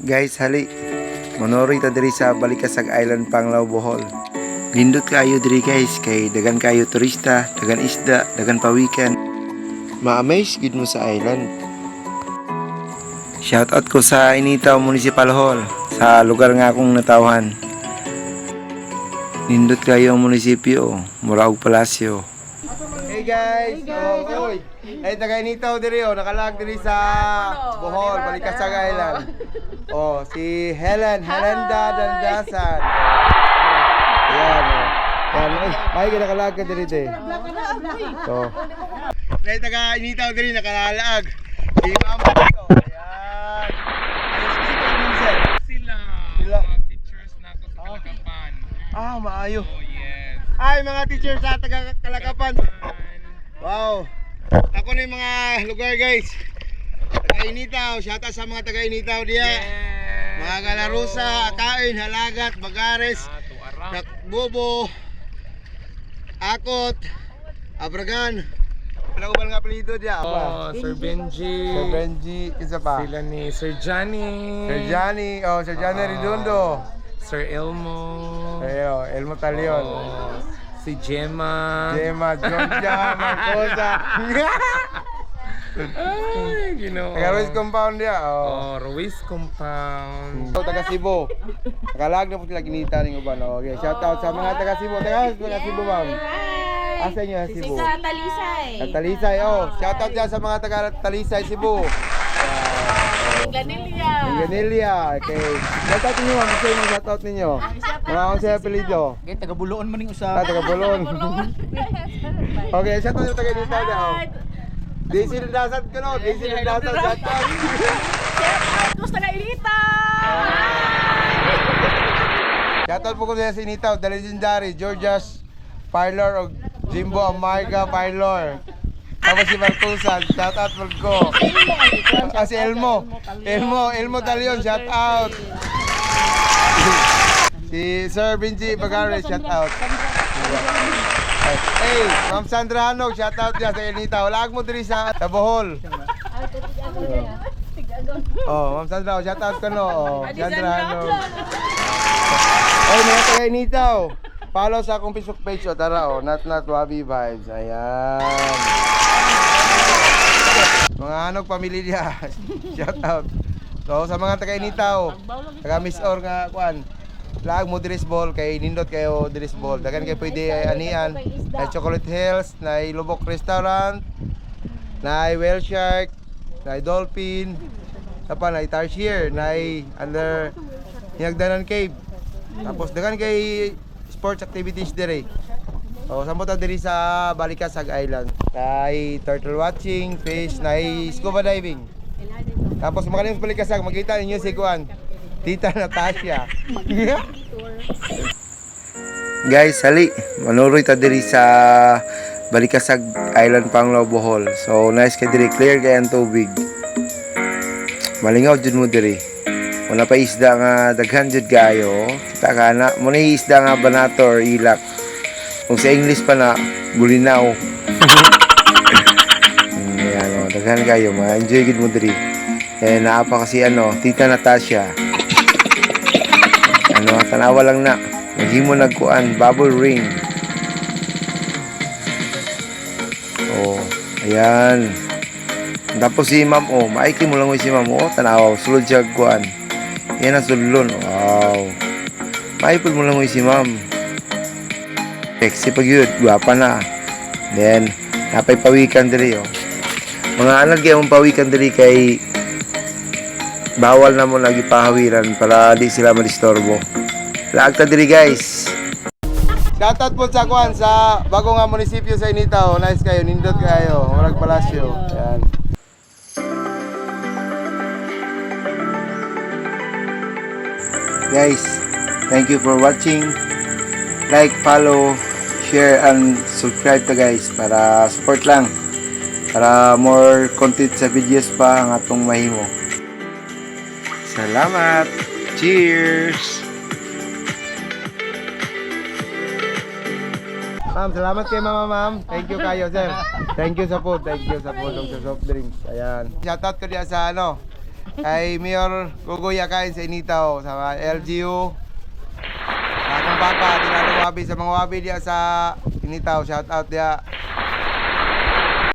Guys, hali. Monoroy ta diri sa Balikasag Island, Panglao, Bohol. Lindot kaayo diri guys, kay dagan kaayo turista, dagan isda, dagan pawikan. Ma-amaze gid mo sa island. Shoutout ko sa Initaw Municipal Hall, sa lugar nga akong natawhan. Lindot kayo ang munisipyo, mura og palasyo. Hey guys, oy. Ay taga Initaw diri nakalag diri sa Bohol, Balikasag Island. Oh, si Helenda Dandasan. Ayan, Ayan, ay nakalag ka diri te. So. Ay taga Initaw diri nakalaag. Si Ma'am dito. Ayan. Sila. Mga teachers na ako sa Kalakapan. Maayo. Oh, yes. Ay, mga teachers sa taga Kalakapan. Wow. Ako na yung mga lugar guys. Taga Initaw, shoutout sa mga taga Initaw diya. Yes. Mga Galarusa, Kain, Halagat, Bagares, Tuarang. Bobo, Akot, Abragan. Ano ko ba nga apelido diya? Oh, Sir Benji. Sir Benji, isa pa. Sila ni Sir Johnny. Sir Johnny, Sir Johnny Redondo. Sir Elmo. Elmo Talion. Oh, si Gemma. Gemma, Georgia, Marcosa. Ay, ginoo. Taga Ruiz Compound diya. Oh, Ruiz Compound. Taga Cebu. Nakalag na po sila kinita ng uban. Okay, shout out sa mga taga Cebu. Taga Cebu, ma'am. Asa niyo sa Cebu? Sa Talisay. Sa Talisay, shout out dyan sa mga taga Talisay, Cebu. Ganilya. Ganilya. Okay. Shout out ninyo, ma'am. Kasi yung shout out ninyo. Mga akong sa apelido. Okay, taga Buloon man ning usa. Taga Bolon. Okay, shout out yung taga dito niya. Daisy Nandasat ko no. Daisy Nandasat. Shout out. Gusto na ilita. Shout out po ko sa Initaw, the legendary Georgia's Parlor o Jimbo Amarga Parlor. Tapos si Marcusan, shout out po ko. Si Elmo Talion, shout out. Si Sir Benji Bagares, shout out. Hey, Ma'am Sandra Hanog, shout out dyan sa Initaw. Laag mo diri sa Bohol. Ma'am Sandra, shout out ka no. Sandra Hanog. Ay, mga taga Initaw. Follow sa akong Facebook page tara Not Wabi Vibes. Ayan. Mga Hanog pamilya. Shout out. So sa mga taga Initaw, taga Miss Or nga kuan. Laag mo Diris Ball kay nindot kayo Diris Ball. Dagan kay pwede anian. Na Chocolate Hills, na Lubok Restaurant, na Whale Shark, na Dolphin, apa na Tarsier, na under Hinagdanan Cave. Tapos dagan kay sports activities dire. O samot diri sa Balikasag Island. Nay turtle watching, fish, nay scuba diving. Tapos makalimos Balikasag, makita ninyo si Kuan, Tita Natasha. Guys, hali. Manuroy ta diri sa Balikasag Island, Panglao, Bohol. So nice kay diri, clear kay ang tubig. Malingaw jud mo diri. Wala pa isda nga daghan jud kayo. Kita ka na mo na isda nga banato or ilak. Kung sa English pa na bulinaw. Ayan daghan kayo, ma-enjoy gid mo diri. Eh naapa kasi Tita Natasha. Tanawa lang na. Maghimo nagkuan bubble ring. Ayan. Tapos si Ma'am maiki mo lang si Ma'am tanawa sulod siya kuan. Yan ang sulon. Wow. Maipod mo lang si Ma'am. Sexy pag yun. Guwapa na. Then, napay pawikan diri Mga anak yung pawikan diri kay bawal na mo lagi pahawiran para di sila madistorbo. Laag ta diri guys. Shoutout po sa kuan sa bago nga munisipyo sa Initaw. Nice kayo, nindot kayo. Murag palasyo. Ayan. Guys, thank you for watching. Like, follow, share, and subscribe to guys para support lang. Para more content sa videos pa ang atong mahimo. Salamat! Cheers! Ma'am, salamat kay ma'am. Thank you kayo, sir. Thank you sa food. Thank you sa food sa soft drinks. Ayan. Shoutout ko diya sa Kay Mayor Gugoya kain sa Initaw, sa mga LGU. Sa akong papa, dinalo wabi sa mga wabi diya sa Initaw. Shout out diya.